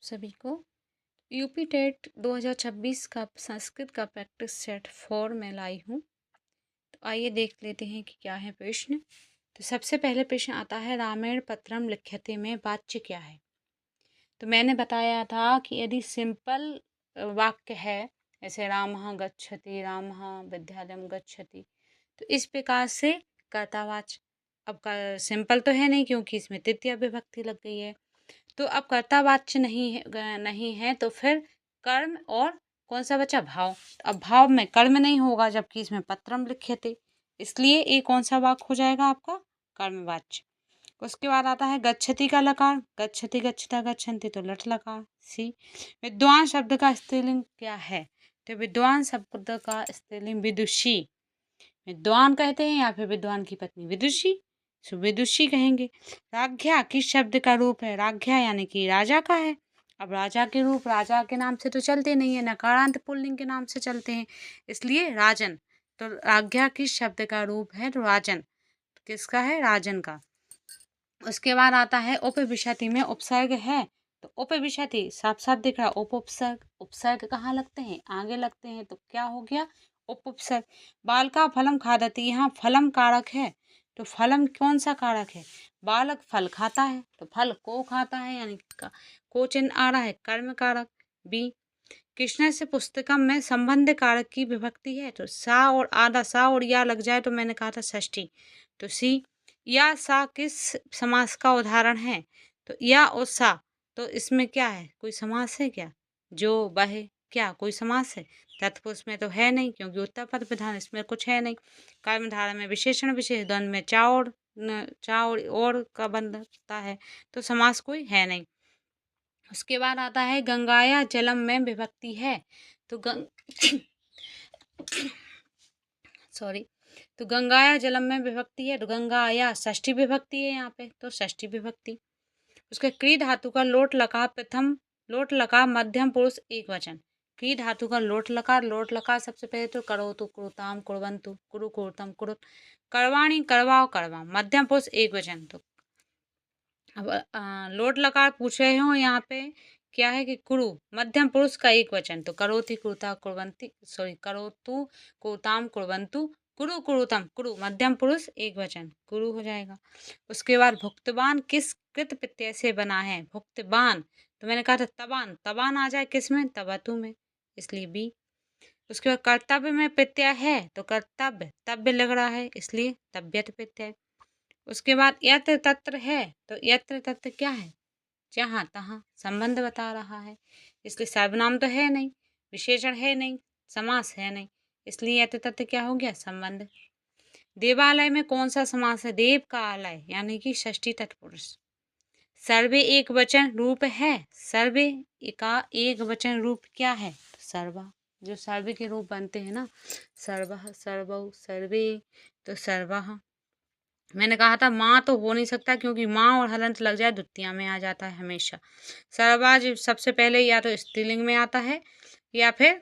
सभी को। UP TET 2026 का संस्कृत का प्रैक्टिस सेट 4 में लाई हूँ। तो आइए देख लेते हैं कि क्या है प्रश्न। तो सबसे पहले प्रश्न आता है, रामायण पत्रम लिख्यते में वाच्य क्या है। तो मैंने बताया था कि यदि सिंपल वाक्य है, जैसे रामः गच्छति, रामः विद्यालयम गच्छति, तो इस प्रकार से कर्तावाच्य। अब सिंपल तो है नहीं क्योंकि इसमें तृतीया विभक्ति लग गई है। तो अब कर्तावाच्य नहीं है तो फिर कर्म और कौन सा बचा, भाव। तो अब भाव में कर्म नहीं होगा जबकि इसमें पत्रम लिखे थे, इसलिए ये कौन सा वाक्य हो जाएगा आपका, कर्मवाच्य। उसके बाद आता है गच्छति का लकार, गच्छति गच्छता गच्छन्ति तो लट लकार सी। विद्वान शब्द का स्त्रीलिंग क्या है, तो विद्वान शब्द का स्त्रीलिंग विदुषी। विद्वान कहते हैं या फिर विद्वान की पत्नी विदुषी, सो विदुषी कहेंगे। राघ्या किस शब्द का रूप है, राघ्या यानी कि राजा का है। अब राजा के रूप राजा के नाम से तो चलते नहीं है, नकारांत पुल्लिंग के नाम से चलते हैं, इसलिए राजन। तो राघ्या किस शब्द का रूप है, तो राजन। तो किसका है, राजन का। उसके बाद आता है उपविशति में उपसर्ग है, तो उपविशति साफ साफ दिख रहा है, उपसर्ग। उपसर्ग कहाँ लगते हैं, आगे लगते हैं, तो क्या हो गया, उपसर्ग। बालका फलम खादति, यहाँ फलम कारक है, तो फलम कौन सा कारक है, बालक फल खाता है, तो फल को खाता है, यानी को चिन्ह आ रहा है, कर्म कारक। बी, कृष्ण से पुस्तकम में संबंध कारक की विभक्ति है, तो सा और आधा, सा और या लग जाए तो मैंने कहा था षष्ठी, तो सी। या सा किस समास का उदाहरण है, तो या और सा, तो इसमें क्या है, कोई समास है क्या, जो वह, क्या कोई समास है, तत्पुरुष में तो है नहीं क्योंकि उत्तर पद विधान, इसमें कुछ है नहीं। कर्मधारा में विशेषण विशेष द्वंद्व में चा और का बनता है, तो समास कोई है नहीं। उसके बाद आता है गंगाया जलम में विभक्ति है, तो सॉरी, तो गंगाया जलम में विभक्ति है, तो गंगाया षष्ठी विभक्ति है यहाँ पे, तो षष्ठी विभक्ति। उसके क्री धातु का लोट लकार प्रथम, लोट लकार मध्यम पुरुष एक वचन। क्री धातु का लोट लकार सबसे पहले तो करो तो कुरुताम कुरवंतु, कुरु कुरुतम कुरुत, करवाणी करवाओ करवा, मध्यम पुरुष एक वचन। तो अब लोट लकार पूछ रहे हो यहाँ पे क्या है कि कुरु मध्यम पुरुष का एक वचन, तो करोति कुरुता कुर्वन्ति, सॉरी करोतु कुरुताम कुर्वन्तु, कुरु कुरुतम कुरु मध्यम पुरुष एक वचन, कुरु हो जाएगा। उसके बाद भुक्तबान किस कृत प्रत्यय से बना है, भुक्तबान, तो मैंने कहा था तबान, तबान आ जाए किस में, तबतु में, इसलिए बी। उसके बाद कर्तव्य में प्रत्यय है, तो कर्तव्य तव्य लग रहा है, इसलिए तव्यत प्रत्यय। उसके बाद यत्र तत्र है, तो यत्र तत्र क्या है, जहाँ तहाँ, संबंध बता रहा है, इसलिए सर्वनाम तो है नहीं, विशेषण है नहीं, समास है नहीं, इसलिए यत्र तत्र क्या हो गया, संबंध। देवालय में कौन सा समास है, देव का आलय यानी कि षष्ठी तत्पुरुष। सर्वे एक वचन रूप है, सर्वे का एक वचन रूप क्या है, सर्वा, जो सर्वे के रूप बनते हैं ना, सर्वः सर्वौ सर्वे, तो सर्वः। मैंने कहा था माँ तो हो नहीं सकता क्योंकि माँ और हलंत लग जाए द्वितीया में आ जाता है हमेशा। सर्वाज सबसे पहले या तो स्त्रीलिंग में आता है या फिर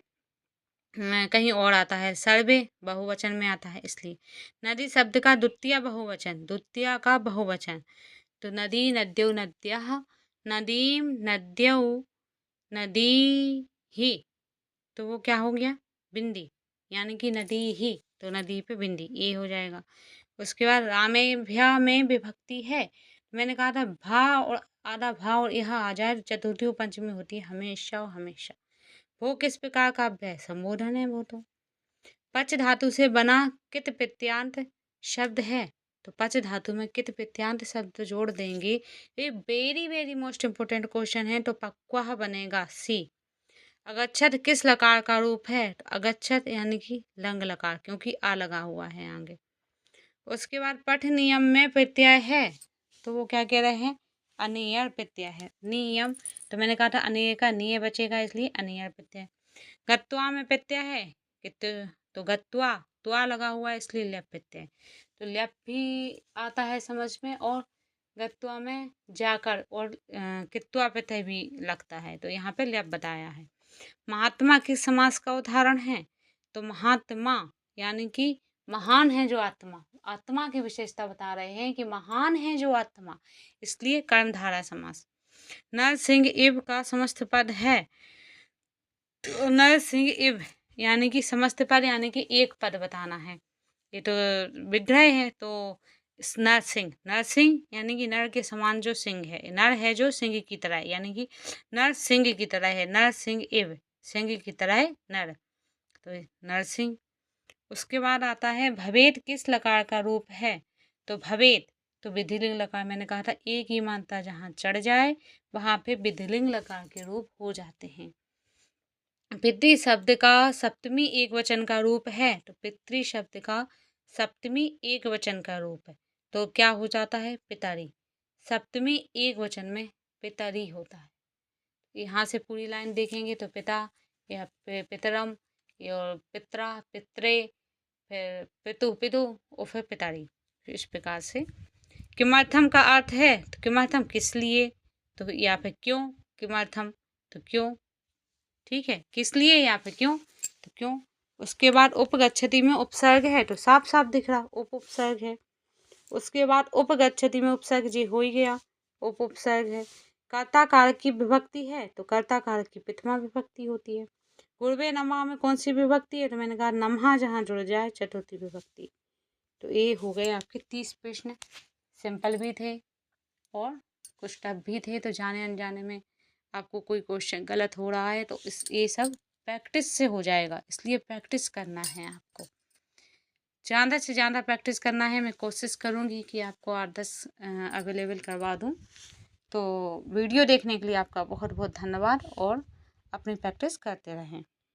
कहीं और आता है, सर्वे बहुवचन में आता है, इसलिए। नदी शब्द का द्वितीय बहुवचन, द्वितीय का बहुवचन, तो नदी नद्यौ नद्यः, नदीम नद्यौ नदी ही, तो वो क्या हो गया, बिंदी, यानी कि नदी ही, तो नदी पे बिंदी, ये हो जाएगा। उसके बाद रामेभ्या में विभक्ति है, मैंने कहा था भा और आधा भा और यह आ जाए तो चतुर्थी और पंचमी होती है हमेशा और हमेशा। वो किस प्रकार का अव्यय, संबोधन है वो तो। पच धातु से बना कित प्रत्यांत शब्द है, तो पच धातु में कित प्रत्यांत शब्द जोड़ देंगे, ये very very most important question है, तो पक्वा बनेगा सी। अगच्छत किस लकार का रूप है, तो अगच्छत यानी कि लंग लकार, क्योंकि आ लगा हुआ है आगे। उसके बाद पठ नियम में प्रत्यय है, तो वो क्या कह रहे हैं, अनियर प्रत्यय है, नियम, तो मैंने कहा था अनिय का निय बचेगा, इसलिए अनियर प्रत्यय। गत्वा में प्रत्यय है तो गत्वा, त्वा लगा हुआ है इसलिए ल्यप प्रत्यय, तो ल्यप भी आता है समझ में, और गत्वा में जाकर और कित्वा प्रत्यय भी लगता है, तो यहाँ पे ल्यप बताया है। महात्मा किस समास का उदाहरण है, तो महात्मा यानी कि महान है जो आत्मा, आत्मा की विशेषता बता रहे हैं कि महान है जो आत्मा, इसलिए कर्मधारय समास। नर सिंह इव का समस्त पद है, तो नर सिंह इव यानी कि समस्त पद यानी कि एक पद बताना है। ये तो विग्रह है, तो नर सिंह यानी कि नर के समान जो सिंह है, नर है जो सिंह की तरह है, यानी कि नर सिंह की तरह है, नर सिंह इव सिंह की तरह है नर, तो नरसिंह। उसके बाद आता है भवेत किस लकार का रूप है, तो भवेत तो विधिलिंग लकार, मैंने कहा था एक ही मात्रा जहाँ चढ़ जाए वहाँ पे विधिलिंग लकार के रूप हो जाते हैं। पितृ शब्द का सप्तमी एक वचन का रूप है, तो पितृ शब्द का सप्तमी एक वचन का रूप है तो क्या हो जाता है, पितारी। सप्तमी एक वचन में पितारी होता है। यहाँ से पूरी लाइन देखेंगे तो पिता या पितरम और पित्रा पित्रे, फिर पितु पितु और फिर पितारी, इस प्रकार से। किमर्थम का अर्थ है, तो किमर्थम किस लिए, तो या फिर क्यों, किमर्थम तो क्यों, ठीक है, किस लिए या फिर क्यों, तो क्यों। उसके बाद उपगच्छति में उपसर्ग है, तो साफ साफ दिख रहा उपसर्ग है। उसके बाद उपगच्छति में उपसर्ग जी हो ही गया, उपसर्ग है। कर्ता कारक की विभक्ति है, तो कर्ता कारक की प्रथमा विभक्ति होती है। गुरवे नमः में कौन सी विभक्ति है, तो मैंने कहा नमः जहाँ जुड़ जाए चतुर्थी विभक्ति। तो ये हो गए आपके 30 प्रश्न, सिंपल भी थे और कुछ टफ भी थे, तो जाने अनजाने में आपको कोई क्वेश्चन गलत हो रहा है तो ये सब प्रैक्टिस से हो जाएगा, इसलिए प्रैक्टिस करना है आपको, ज़्यादा से ज़्यादा प्रैक्टिस करना है। मैं कोशिश करूँगी कि आपको 8-10 अवेलेबल करवा दूँ। तो वीडियो देखने के लिए आपका बहुत बहुत धन्यवाद और अपनी प्रैक्टिस करते रहें।